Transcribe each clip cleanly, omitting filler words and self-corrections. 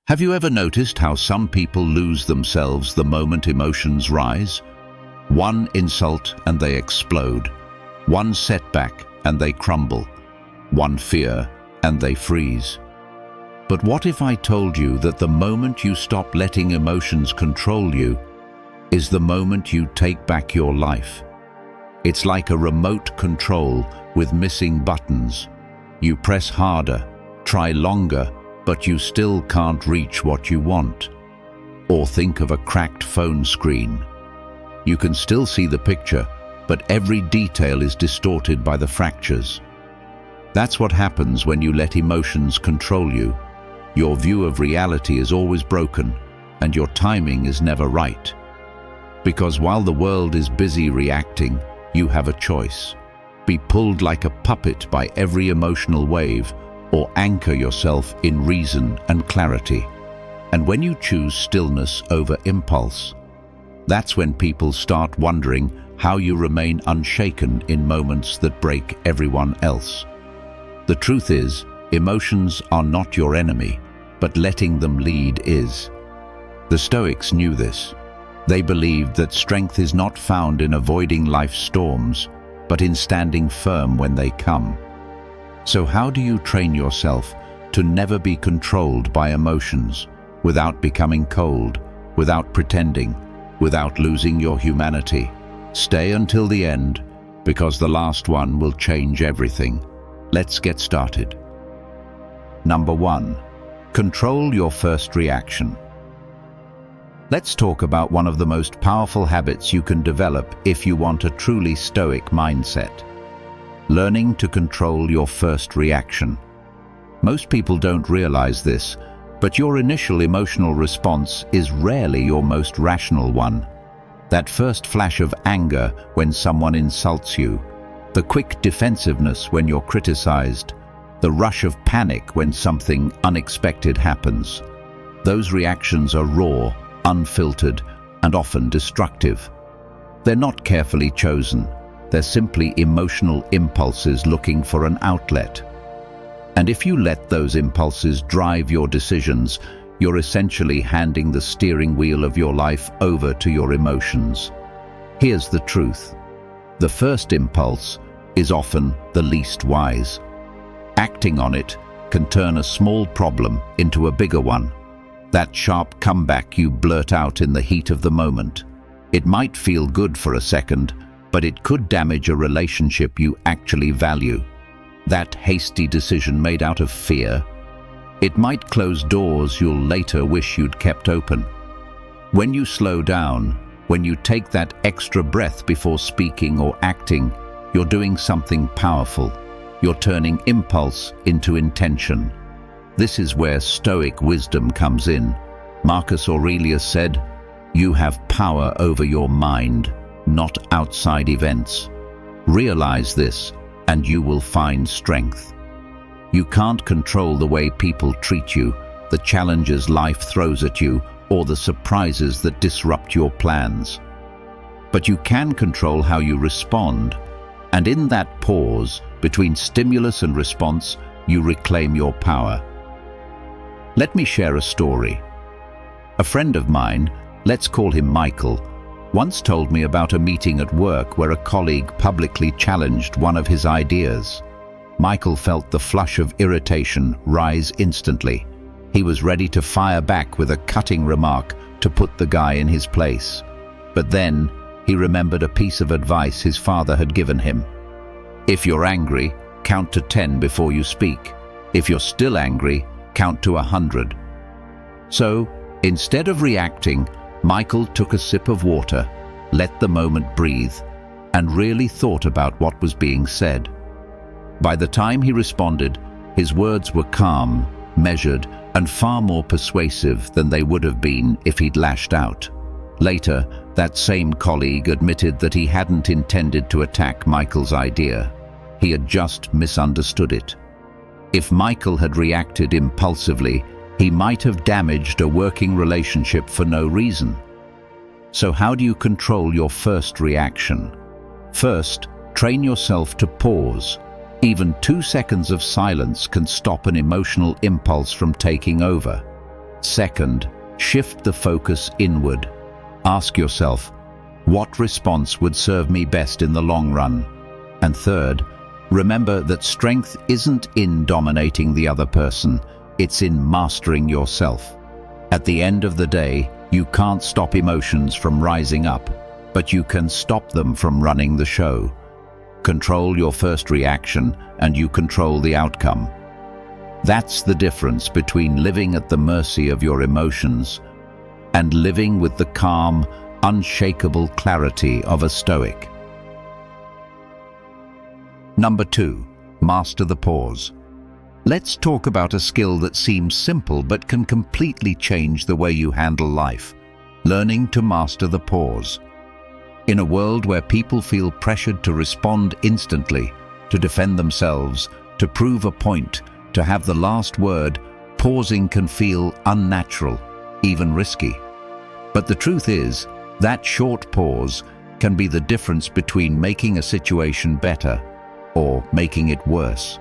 Have you ever noticed how some people lose themselves the moment emotions rise? One insult and they explode. One setback and they crumble. One fear and they freeze. But what if I told you that the moment you stop letting emotions control you is the moment you take back your life? It's like a remote control with missing buttons. You press harder, try longer, but you still can't reach what you want. Or think of a cracked phone screen. You can still see the picture, but every detail is distorted by the fractures. That's what happens when you let emotions control you. Your view of reality is always broken, and your timing is never right. Because while the world is busy reacting, you have a choice. Be pulled like a puppet by every emotional wave, or anchor yourself in reason and clarity. And when you choose stillness over impulse, that's when people start wondering how you remain unshaken in moments that break everyone else. The truth is, emotions are not your enemy, but letting them lead is. The Stoics knew this. They believed that strength is not found in avoiding life's storms, but in standing firm when they come. So how do you train yourself to never be controlled by emotions, without becoming cold, without pretending, without losing your humanity? Stay until the end, because the last one will change everything. Let's get started. Number 1. Control your first reaction. Let's talk about one of the most powerful habits you can develop if you want a truly Stoic mindset. Learning to control your first reaction. Most people don't realize this, but your initial emotional response is rarely your most rational one. That first flash of anger when someone insults you, the quick defensiveness when you're criticized, the rush of panic when something unexpected happens. Those reactions are raw, unfiltered, and often destructive. They're not carefully chosen. They're simply emotional impulses looking for an outlet. And if you let those impulses drive your decisions, you're essentially handing the steering wheel of your life over to your emotions. Here's the truth. The first impulse is often the least wise. Acting on it can turn a small problem into a bigger one. That sharp comeback you blurt out in the heat of the moment. It might feel good for a second, but it could damage a relationship you actually value. That hasty decision made out of fear, it might close doors you'll later wish you'd kept open. When you slow down, when you take that extra breath before speaking or acting, you're doing something powerful. You're turning impulse into intention. This is where Stoic wisdom comes in. Marcus Aurelius said, "You have power over your mind, not outside events." Realize this, and you will find strength. You can't control the way people treat you, the challenges life throws at you, or the surprises that disrupt your plans. But you can control how you respond, and in that pause between stimulus and response, you reclaim your power. Let me share a story. A friend of mine, let's call him Michael, once told me about a meeting at work where a colleague publicly challenged one of his ideas. Michael felt the flush of irritation rise instantly. He was ready to fire back with a cutting remark to put the guy in his place. But then he remembered a piece of advice his father had given him. If you're angry, count to 10 before you speak. If you're still angry, count to 100. So, instead of reacting, Michael took a sip of water, let the moment breathe, and really thought about what was being said. By the time he responded, his words were calm, measured, and far more persuasive than they would have been if he'd lashed out. Later, that same colleague admitted that he hadn't intended to attack Michael's idea. He had just misunderstood it. If Michael had reacted impulsively, he might have damaged a working relationship for no reason. So how do you control your first reaction? First, train yourself to pause. Even 2 seconds of silence can stop an emotional impulse from taking over. Second, shift the focus inward. Ask yourself, what response would serve me best in the long run? And third, remember that strength isn't in dominating the other person, it's in mastering yourself. At the end of the day, you can't stop emotions from rising up, but you can stop them from running the show. Control your first reaction, and you control the outcome. That's the difference between living at the mercy of your emotions and living with the calm, unshakable clarity of a Stoic. Number 2, master the pause. Let's talk about a skill that seems simple but can completely change the way you handle life. Learning to master the pause. In a world where people feel pressured to respond instantly, to defend themselves, to prove a point, to have the last word, pausing can feel unnatural, even risky. But the truth is, that short pause can be the difference between making a situation better or making it worse.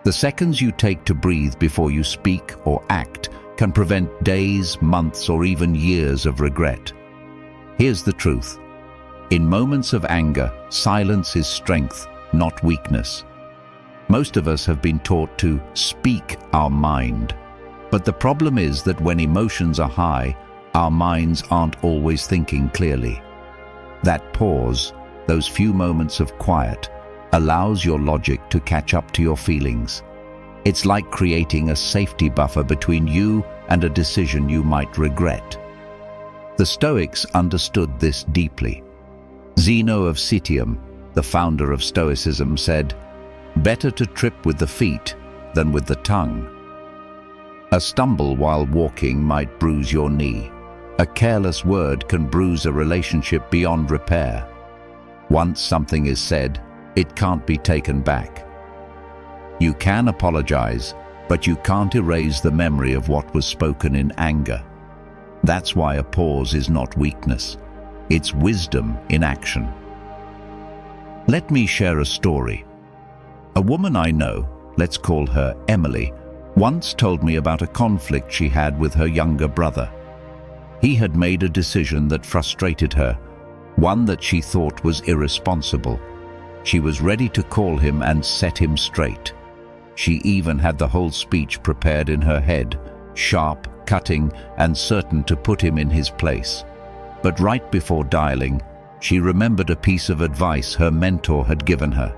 The seconds you take to breathe before you speak or act can prevent days, months, or even years of regret. Here's the truth. In moments of anger, silence is strength, not weakness. Most of us have been taught to speak our mind. But the problem is that when emotions are high, our minds aren't always thinking clearly. That pause, those few moments of quiet, allows your logic to catch up to your feelings. It's like creating a safety buffer between you and a decision you might regret. The Stoics understood this deeply. Zeno of Citium, the founder of Stoicism, said, "Better to trip with the feet than with the tongue." A stumble while walking might bruise your knee. A careless word can bruise a relationship beyond repair. Once something is said, it can't be taken back. You can apologize, but you can't erase the memory of what was spoken in anger. That's why a pause is not weakness. It's wisdom in action. Let me share a story. A woman I know, let's call her Emily, once told me about a conflict she had with her younger brother. He had made a decision that frustrated her, one that she thought was irresponsible. She was ready to call him and set him straight. She even had the whole speech prepared in her head, sharp, cutting, and certain to put him in his place. But right before dialing, she remembered a piece of advice her mentor had given her.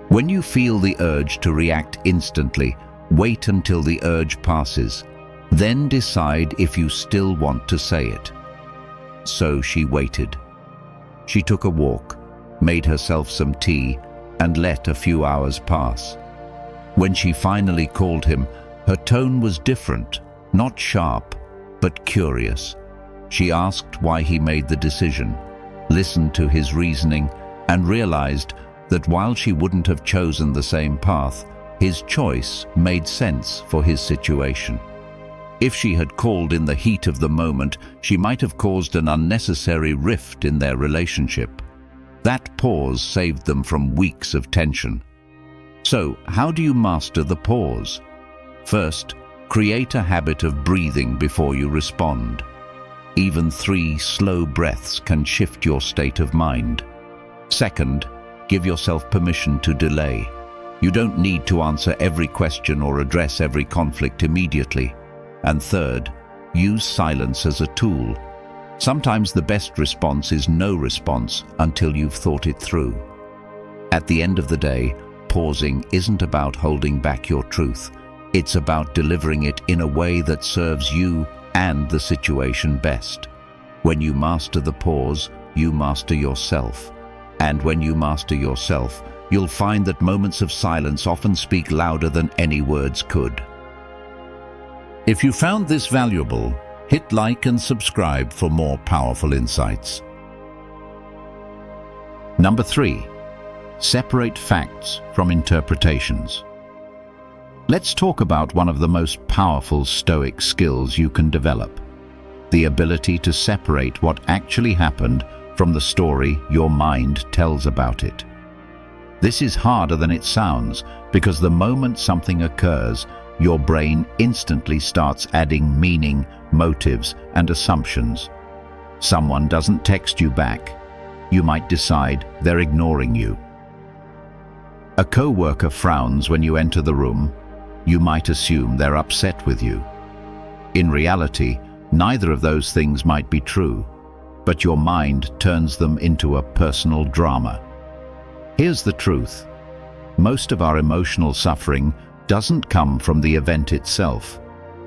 When you feel the urge to react instantly, wait until the urge passes. Then decide if you still want to say it. So she waited. She took a walk, made herself some tea, and let a few hours pass. When she finally called him, her tone was different, not sharp, but curious. She asked why he made the decision, listened to his reasoning, and realized that while she wouldn't have chosen the same path, his choice made sense for his situation. If she had called in the heat of the moment, she might have caused an unnecessary rift in their relationship. That pause saved them from weeks of tension. So, how do you master the pause? First, create a habit of breathing before you respond. Even 3 slow breaths can shift your state of mind. Second, give yourself permission to delay. You don't need to answer every question or address every conflict immediately. And third, use silence as a tool. Sometimes the best response is no response until you've thought it through. At the end of the day, pausing isn't about holding back your truth. It's about delivering it in a way that serves you and the situation best. When you master the pause, you master yourself. And when you master yourself, you'll find that moments of silence often speak louder than any words could. If you found this valuable, hit like and subscribe for more powerful insights. Number 3, separate facts from interpretations. Let's talk about one of the most powerful Stoic skills you can develop: the ability to separate what actually happened from the story your mind tells about it. This is harder than it sounds, because the moment something occurs, your brain instantly starts adding meaning, motives, and assumptions. Someone doesn't text you back. You might decide they're ignoring you. A co-worker frowns when you enter the room. You might assume they're upset with you. In reality, neither of those things might be true, but your mind turns them into a personal drama. Here's the truth. Most of our emotional suffering doesn't come from the event itself.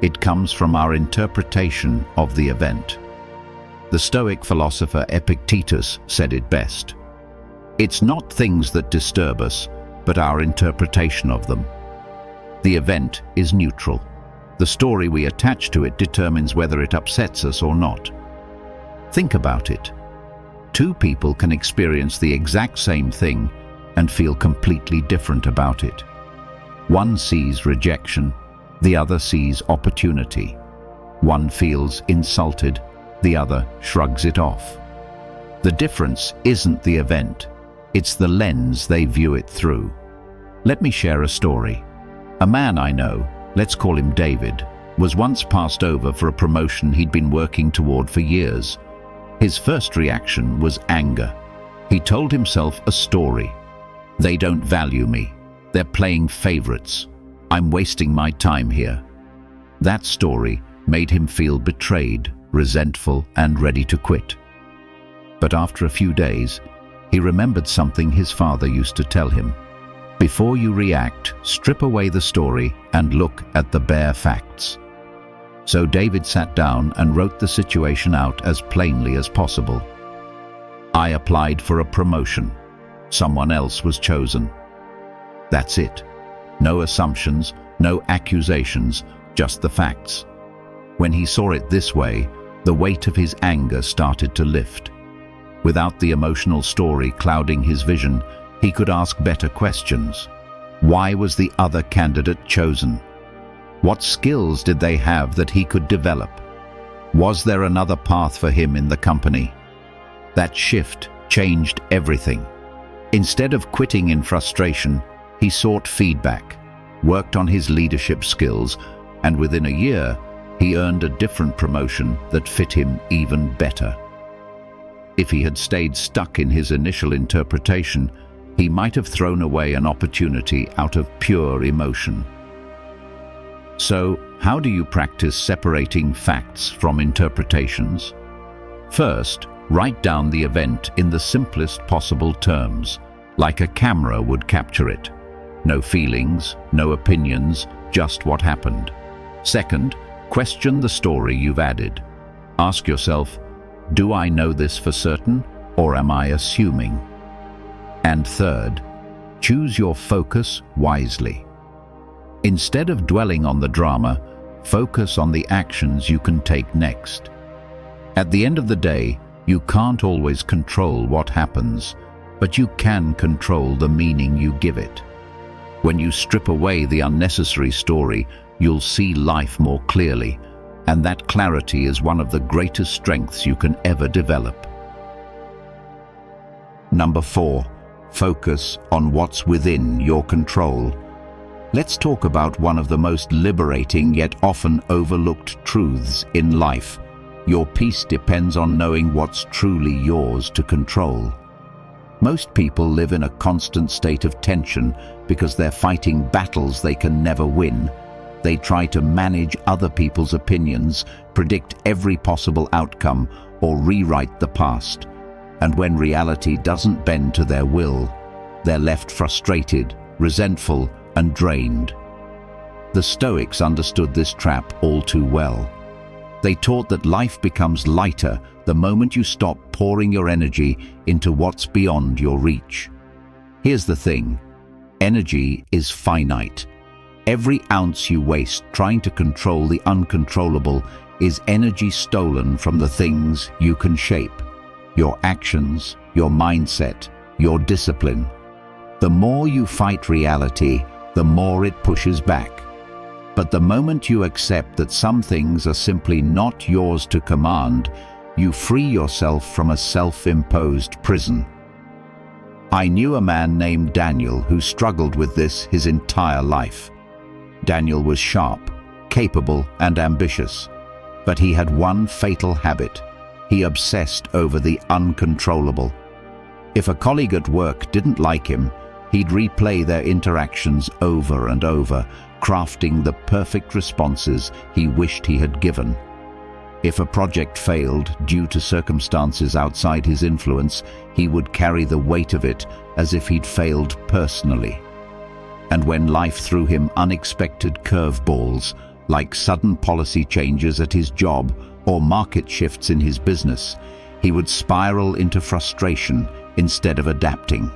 It comes from our interpretation of the event. The Stoic philosopher Epictetus said it best. It's not things that disturb us, but our interpretation of them. The event is neutral. The story we attach to it determines whether it upsets us or not. Think about it. Two people can experience the exact same thing and feel completely different about it. One sees rejection, the other sees opportunity. One feels insulted, the other shrugs it off. The difference isn't the event, it's the lens they view it through. Let me share a story. A man I know, let's call him David, was once passed over for a promotion he'd been working toward for years. His first reaction was anger. He told himself a story. They don't value me. They're playing favorites. I'm wasting my time here. That story made him feel betrayed, resentful, and ready to quit. But after a few days, he remembered something his father used to tell him. Before you react, strip away the story and look at the bare facts. So David sat down and wrote the situation out as plainly as possible. I applied for a promotion. Someone else was chosen. That's it. No assumptions, no accusations, just the facts. When he saw it this way, the weight of his anger started to lift. Without the emotional story clouding his vision, he could ask better questions. Why was the other candidate chosen? What skills did they have that he could develop? Was there another path for him in the company? That shift changed everything. Instead of quitting in frustration, he sought feedback, worked on his leadership skills, and within a year, he earned a different promotion that fit him even better. If he had stayed stuck in his initial interpretation, he might have thrown away an opportunity out of pure emotion. So, how do you practice separating facts from interpretations? First, write down the event in the simplest possible terms, like a camera would capture it. No feelings, no opinions, just what happened. Second, question the story you've added. Ask yourself, do I know this for certain, or am I assuming? And third, choose your focus wisely. Instead of dwelling on the drama, focus on the actions you can take next. At the end of the day, you can't always control what happens, but you can control the meaning you give it. When you strip away the unnecessary story, you'll see life more clearly, and that clarity is one of the greatest strengths you can ever develop. Number 4, focus on what's within your control. Let's talk about one of the most liberating yet often overlooked truths in life. Your peace depends on knowing what's truly yours to control. Most people live in a constant state of tension because they're fighting battles they can never win. They try to manage other people's opinions, predict every possible outcome, or rewrite the past. And when reality doesn't bend to their will, they're left frustrated, resentful, and drained. The Stoics understood this trap all too well. They taught that life becomes lighter the moment you stop pouring your energy into what's beyond your reach. Here's the thing: energy is finite. Every ounce you waste trying to control the uncontrollable is energy stolen from the things you can shape: your actions, your mindset, your discipline. The more you fight reality, the more it pushes back. But the moment you accept that some things are simply not yours to command, you free yourself from a self-imposed prison. I knew a man named Daniel who struggled with this his entire life. Daniel was sharp, capable, and ambitious. But he had one fatal habit. He obsessed over the uncontrollable. If a colleague at work didn't like him, he'd replay their interactions over and over, crafting the perfect responses he wished he had given. If a project failed due to circumstances outside his influence, he would carry the weight of it as if he'd failed personally. And when life threw him unexpected curveballs, like sudden policy changes at his job or market shifts in his business, he would spiral into frustration instead of adapting.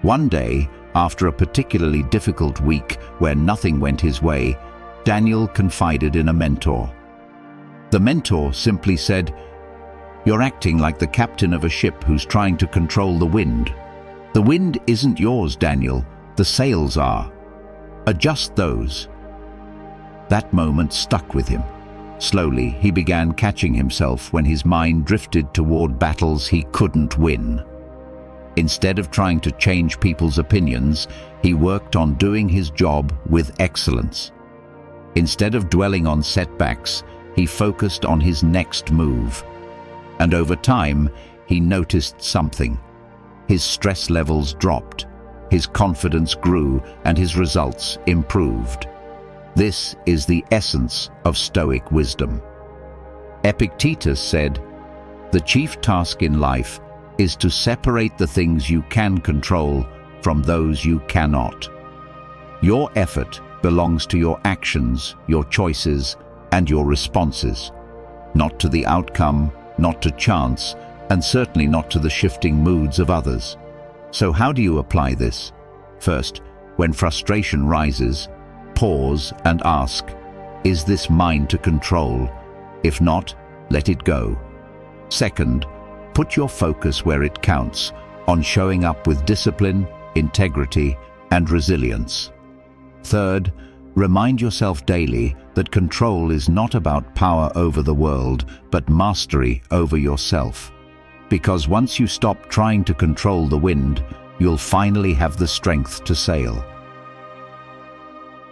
One day, after a particularly difficult week where nothing went his way, Daniel confided in a mentor. The mentor simply said, "You're acting like the captain of a ship who's trying to control the wind. The wind isn't yours, Daniel. The sails are. Adjust those." That moment stuck with him. Slowly, he began catching himself when his mind drifted toward battles he couldn't win. Instead of trying to change people's opinions, he worked on doing his job with excellence. Instead of dwelling on setbacks, he focused on his next move. And over time, he noticed something. His stress levels dropped, his confidence grew, and his results improved. This is the essence of Stoic wisdom. Epictetus said, "The chief task in life is to separate the things you can control from those you cannot." Your effort belongs to your actions, your choices, and your responses, not to the outcome, not to chance, and certainly not to the shifting moods of others. So how do you apply this? First, when frustration rises, pause and ask, is this mine to control? If not, let it go. Second, put your focus where it counts, on showing up with discipline, integrity, and resilience. Third, remind yourself daily that control is not about power over the world, but mastery over yourself. Because once you stop trying to control the wind, you'll finally have the strength to sail.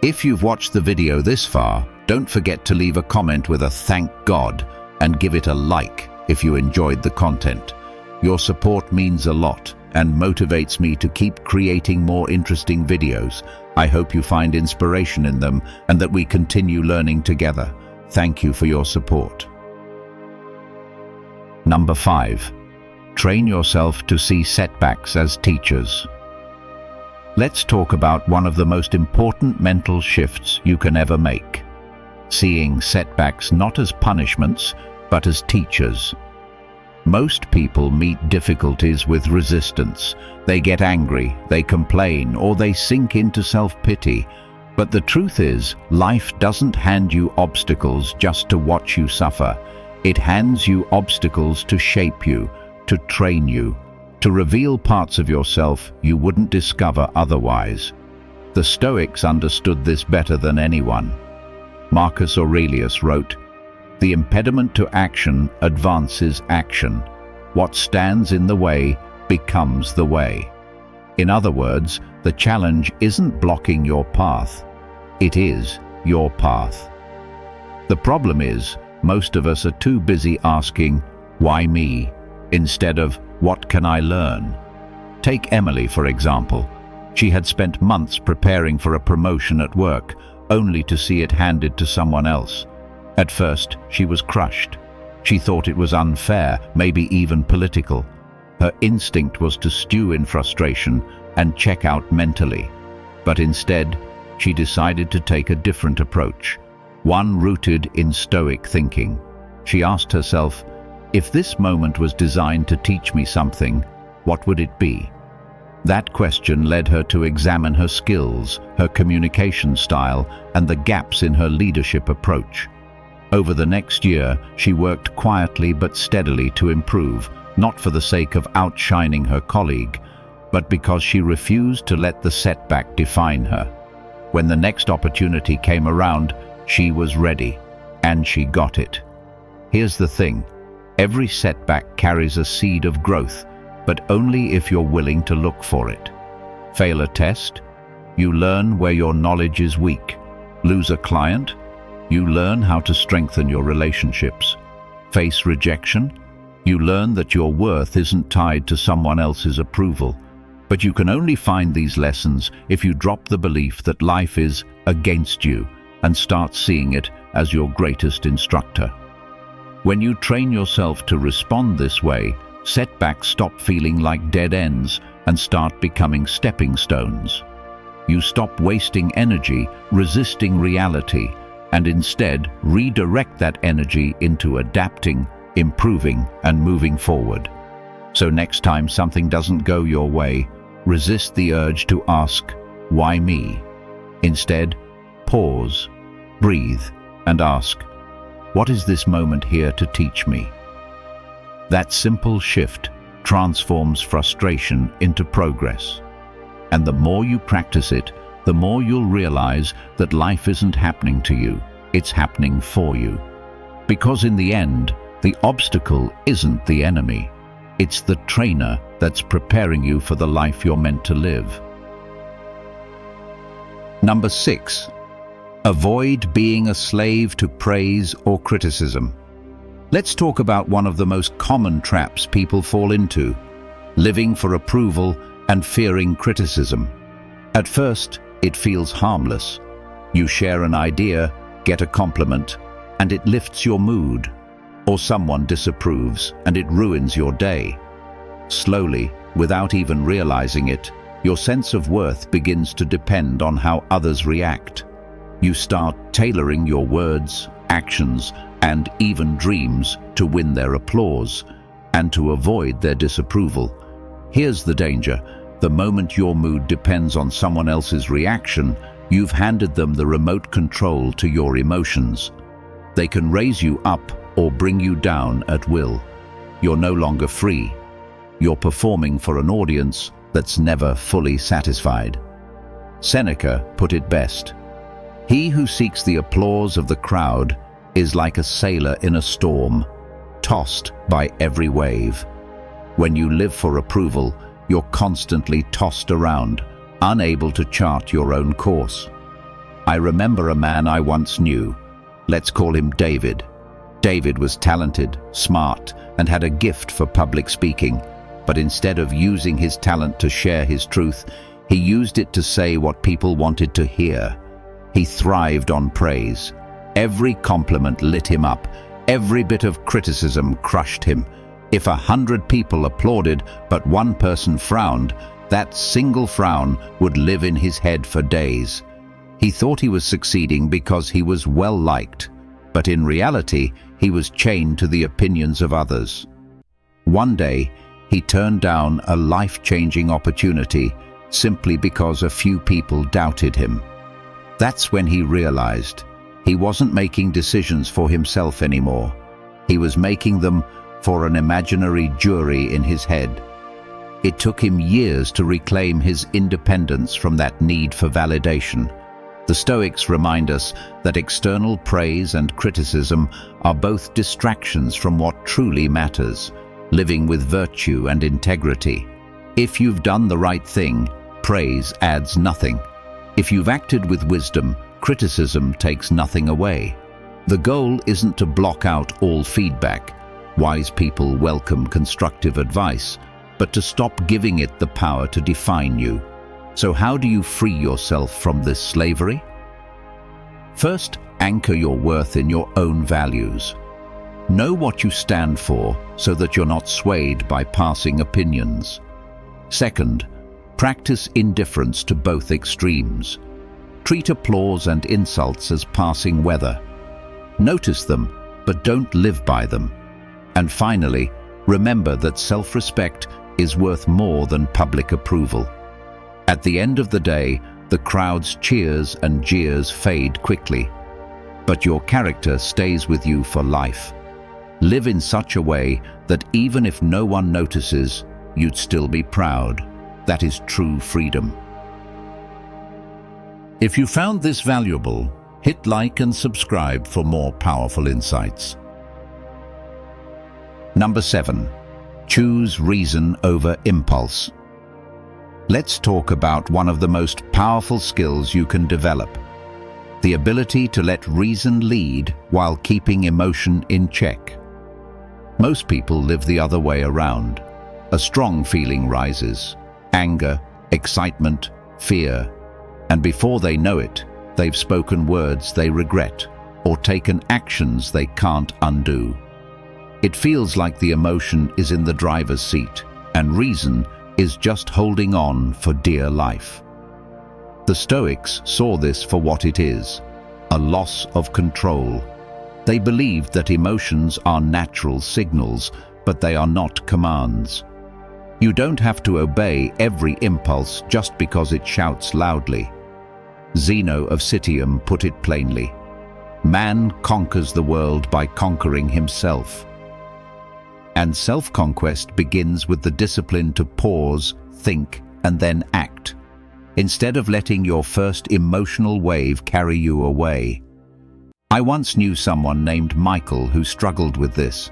If you've watched the video this far, don't forget to leave a comment with a "thank God" and give it a like if you enjoyed the content. Your support means a lot and motivates me to keep creating more interesting videos. I hope you find inspiration in them and that we continue learning together. Thank you for your support. Number 5. Train yourself to see setbacks as teachers. Let's talk about one of the most important mental shifts you can ever make. Seeing setbacks not as punishments, but as teachers. Most people meet difficulties with resistance. They get angry, they complain, or they sink into self-pity. But the truth is, life doesn't hand you obstacles just to watch you suffer. It hands you obstacles to shape you, to train you, to reveal parts of yourself you wouldn't discover otherwise. The Stoics understood this better than anyone. Marcus Aurelius wrote, "The impediment to action advances action. What stands in the way becomes the way." In other words, the challenge isn't blocking your path. It is your path. The problem is, most of us are too busy asking, "Why me?" instead of, "What can I learn?" Take Emily, for example. She had spent months preparing for a promotion at work, only to see it handed to someone else. At first, she was crushed. She thought it was unfair, maybe even political. Her instinct was to stew in frustration and check out mentally. But instead, she decided to take a different approach, one rooted in Stoic thinking. She asked herself, if this moment was designed to teach me something, what would it be? That question led her to examine her skills, her communication style, and the gaps in her leadership approach. Over the next year, she worked quietly but steadily to improve, not for the sake of outshining her colleague, but because she refused to let the setback define her. When the next opportunity came around, she was ready, and she got it. Here's the thing. Every setback carries a seed of growth, but only if you're willing to look for it. Fail a test? You learn where your knowledge is weak. Lose a client? You learn how to strengthen your relationships. Face rejection? You learn that your worth isn't tied to someone else's approval. But you can only find these lessons if you drop the belief that life is against you and start seeing it as your greatest instructor. When you train yourself to respond this way, setbacks stop feeling like dead ends and start becoming stepping stones. You stop wasting energy resisting reality and instead redirect that energy into adapting, improving, and moving forward. So next time something doesn't go your way, resist the urge to ask, "Why me?" Instead, pause, breathe, and ask, "What is this moment here to teach me?" That simple shift transforms frustration into progress. And the more you practice it, the more you'll realize that life isn't happening to you, it's happening for you. Because in the end, the obstacle isn't the enemy. It's the trainer that's preparing you for the life you're meant to live. Number 6. Avoid being a slave to praise or criticism. Let's talk about one of the most common traps people fall into: living for approval and fearing criticism. At first, it feels harmless. You share an idea, get a compliment, and it lifts your mood. Or someone disapproves, and it ruins your day. Slowly, without even realizing it, your sense of worth begins to depend on how others react. You start tailoring your words, actions, and even dreams to win their applause and to avoid their disapproval. Here's the danger. The moment your mood depends on someone else's reaction, you've handed them the remote control to your emotions. They can raise you up or bring you down at will. You're no longer free. You're performing for an audience that's never fully satisfied. Seneca put it best: "He who seeks the applause of the crowd is like a sailor in a storm, tossed by every wave." When you live for approval, you're constantly tossed around, unable to chart your own course. I remember a man I once knew. Let's call him David. David was talented, smart, and had a gift for public speaking, but instead of using his talent to share his truth, he used it to say what people wanted to hear. He thrived on praise. Every compliment lit him up. Every bit of criticism crushed him. If 100 people applauded but one person frowned, that single frown would live in his head for days. He thought he was succeeding because he was well-liked, but in reality, he was chained to the opinions of others. One day, he turned down a life-changing opportunity simply because a few people doubted him. That's when he realized he wasn't making decisions for himself anymore. He was making them for an imaginary jury in his head. It took him years to reclaim his independence from that need for validation. The Stoics remind us that external praise and criticism are both distractions from what truly matters, living with virtue and integrity. If you've done the right thing, praise adds nothing. If you've acted with wisdom, criticism takes nothing away. The goal isn't to block out all feedback. Wise people welcome constructive advice, but to stop giving it the power to define you. So how do you free yourself from this slavery? First, anchor your worth in your own values. Know what you stand for so that you're not swayed by passing opinions. Second, practice indifference to both extremes. Treat applause and insults as passing weather. Notice them, but don't live by them. And finally, remember that self-respect is worth more than public approval. At the end of the day, the crowd's cheers and jeers fade quickly, but your character stays with you for life. Live in such a way that even if no one notices, you'd still be proud. That is true freedom. If you found this valuable, hit like and subscribe for more powerful insights. Number 7. Choose reason over impulse. let's talk about one of the most powerful skills you can develop: the ability to let reason lead while keeping emotion in check. Most people live the other way around. A strong feeling rises: anger, excitement, fear, and before they know it, they've spoken words they regret or taken actions they can't undo. It feels like the emotion is in the driver's seat and reason is just holding on for dear life. The Stoics saw this for what it is: a loss of control. They believed that emotions are natural signals, but they are not commands. You don't have to obey every impulse just because it shouts loudly. Zeno of Citium put it plainly: man conquers the world by conquering himself. And self-conquest begins with the discipline to pause, think, and then act, instead of letting your first emotional wave carry you away. I once knew someone named Michael who struggled with this.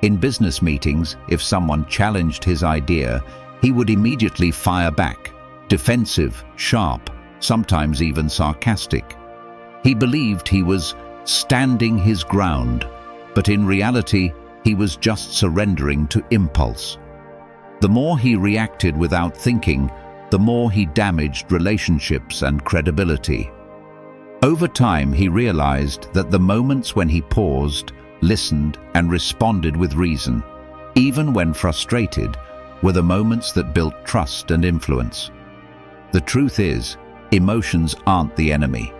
In business meetings, if someone challenged his idea, he would immediately fire back, defensive, sharp, sometimes even sarcastic. He believed he was standing his ground, but in reality, he was just surrendering to impulse. The more he reacted without thinking, the more he damaged relationships and credibility. Over time, he realized that the moments when he paused, listened, and responded with reason, even when frustrated, were the moments that built trust and influence. The truth is, emotions aren't the enemy.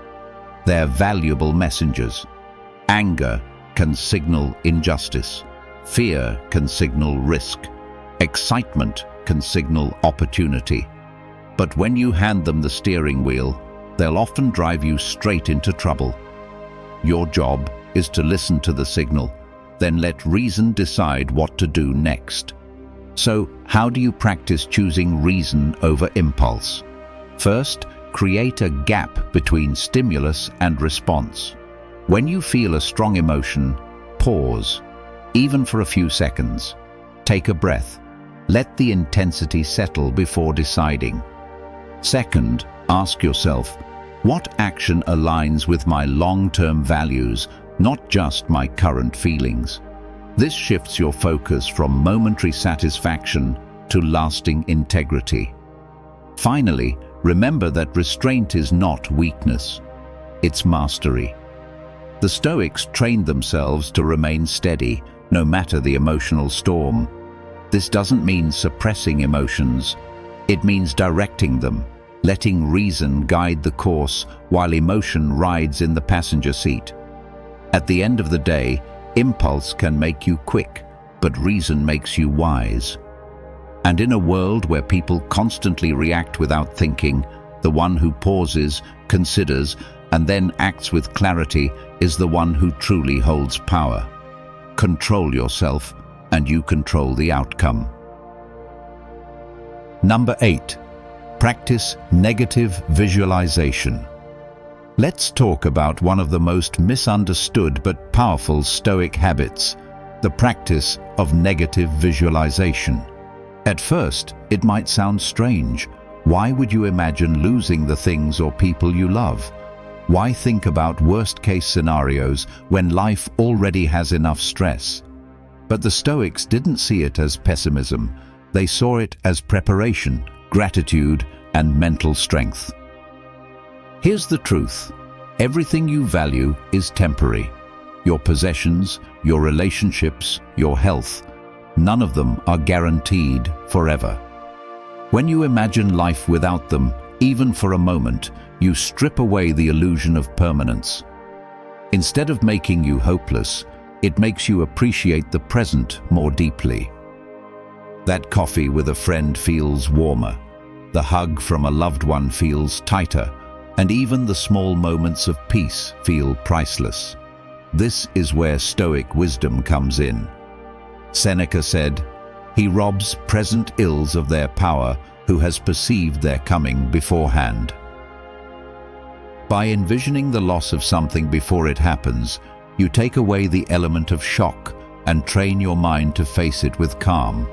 They're valuable messengers. Anger can signal injustice. Fear can signal risk. Excitement can signal opportunity. But when you hand them the steering wheel, they'll often drive you straight into trouble. Your job is to listen to the signal, then let reason decide what to do next. So, how do you practice choosing reason over impulse? First, create a gap between stimulus and response. When you feel a strong emotion, pause, even for a few seconds. Take a breath. Let the intensity settle before deciding. Second, ask yourself, what action aligns with my long-term values, not just my current feelings? This shifts your focus from momentary satisfaction to lasting integrity. Finally, remember that restraint is not weakness, it's mastery. The Stoics trained themselves to remain steady, no matter the emotional storm. This doesn't mean suppressing emotions. It means directing them, letting reason guide the course while emotion rides in the passenger seat. At the end of the day, impulse can make you quick, but reason makes you wise. And in a world where people constantly react without thinking, the one who pauses, considers, and then acts with clarity is the one who truly holds power. Control yourself, and you control the outcome. Number 8. Practice negative visualization. Let's talk about one of the most misunderstood but powerful Stoic habits, the practice of negative visualization. At first, it might sound strange. Why would you imagine losing the things or people you love? Why think about worst-case scenarios when life already has enough stress? But the Stoics didn't see it as pessimism. They saw it as preparation, gratitude, and mental strength. Here's the truth. Everything you value is temporary. Your possessions, your relationships, your health, none of them are guaranteed forever. When you imagine life without them, even for a moment, you strip away the illusion of permanence. Instead of making you hopeless, it makes you appreciate the present more deeply. That coffee with a friend feels warmer. The hug from a loved one feels tighter, and even the small moments of peace feel priceless. This is where Stoic wisdom comes in. Seneca said, "He robs present ills of their power who has perceived their coming beforehand." By envisioning the loss of something before it happens, you take away the element of shock and train your mind to face it with calm.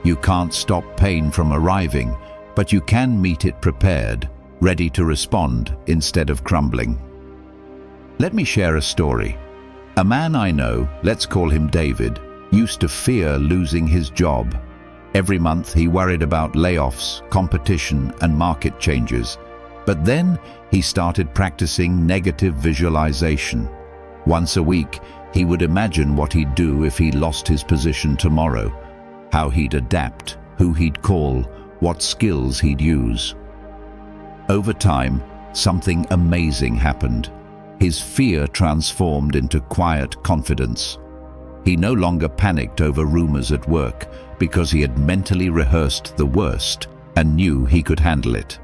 You can't stop pain from arriving, but you can meet it prepared, ready to respond instead of crumbling. Let me share a story. A man I know, let's call him David, used to fear losing his job. Every month he worried about layoffs, competition, and market changes. But then he started practicing negative visualization. Once a week, he would imagine what he'd do if he lost his position tomorrow, how he'd adapt, who he'd call, what skills he'd use. Over time, something amazing happened. His fear transformed into quiet confidence. He no longer panicked over rumors at work because he had mentally rehearsed the worst and knew he could handle it.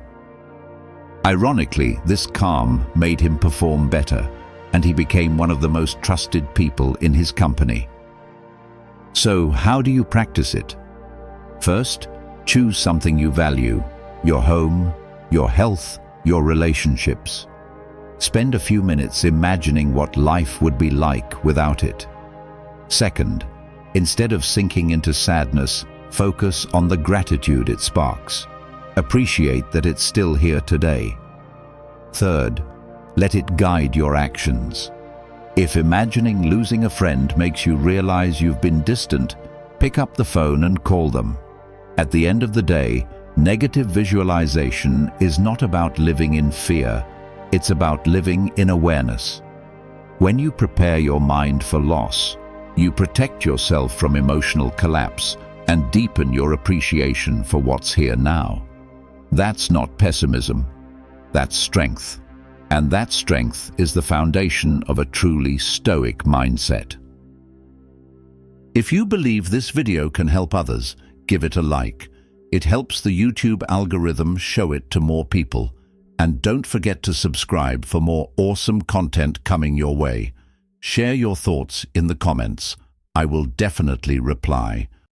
Ironically, this calm made him perform better, and he became one of the most trusted people in his company. So, how do you practice it? First, choose something you value: your home, your health, your relationships. Spend a few minutes imagining what life would be like without it. Second, instead of sinking into sadness, focus on the gratitude it sparks. Appreciate that it's still here today. Third, let it guide your actions. If imagining losing a friend makes you realize you've been distant, pick up the phone and call them. At the end of the day, negative visualization is not about living in fear, it's about living in awareness. When you prepare your mind for loss, you protect yourself from emotional collapse and deepen your appreciation for what's here now. That's not pessimism, that's strength. And that strength is the foundation of a truly Stoic mindset. If you believe this video can help others, give it a like. It helps the YouTube algorithm show it to more people. And don't forget to subscribe for more awesome content coming your way. Share your thoughts in the comments. I will definitely reply.